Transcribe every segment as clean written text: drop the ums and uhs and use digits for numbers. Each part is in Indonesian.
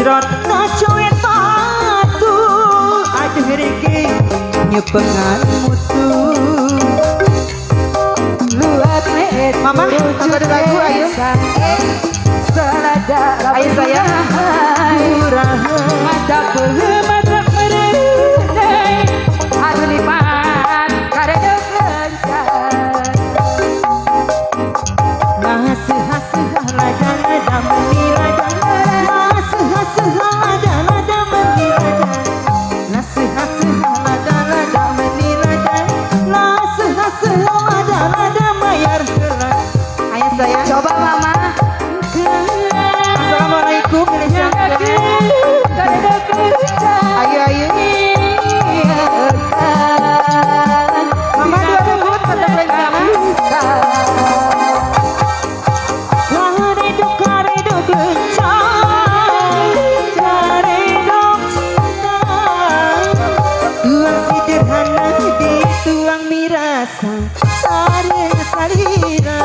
gejrot nacoe tatu aduh riki nyepengan mutu luat meet mama ada lagu ayo ayo sayang murah mata mata merenai adu lipat karena kencang ngasih hasih lada lada menilada ngasih hasih lada lada menilada ngasih hasih lada lada menilada ngasih hasih lada lada mayar ayo sayang coba mama Assalamualaikum ayo ayo mama dua rebut pada bersama karedok karedok lencang karedok cinta tuang sederhana dituang mirasa sareng salira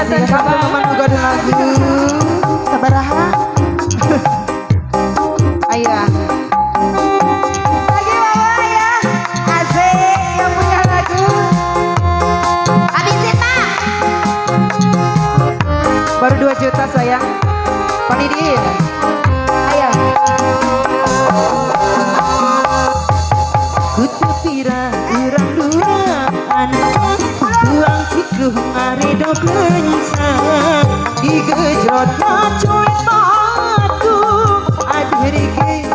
Asik sama mama juga ada lagu sabaraha ayah lagi mama ya asik yang punya lagu habisin pak baru 2 juta sayang Palidin ayo kutu pira urang duraan tuang cikluh ngaredok lencang digejrot nacoe tatu aduh riki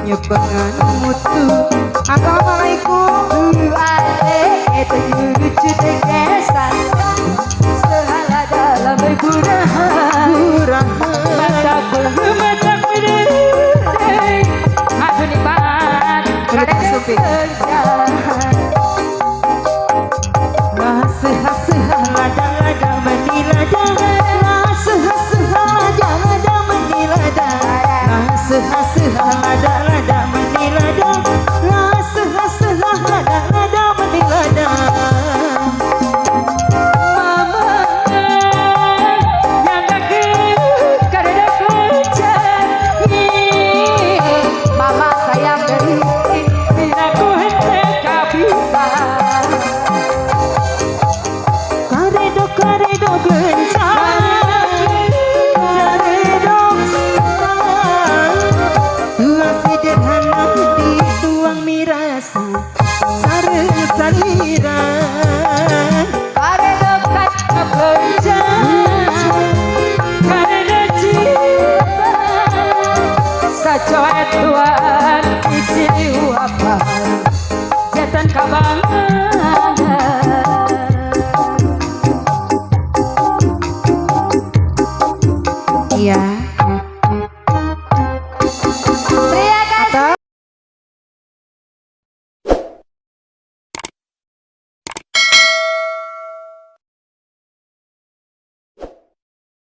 nyepengan mutu Assalamualaikum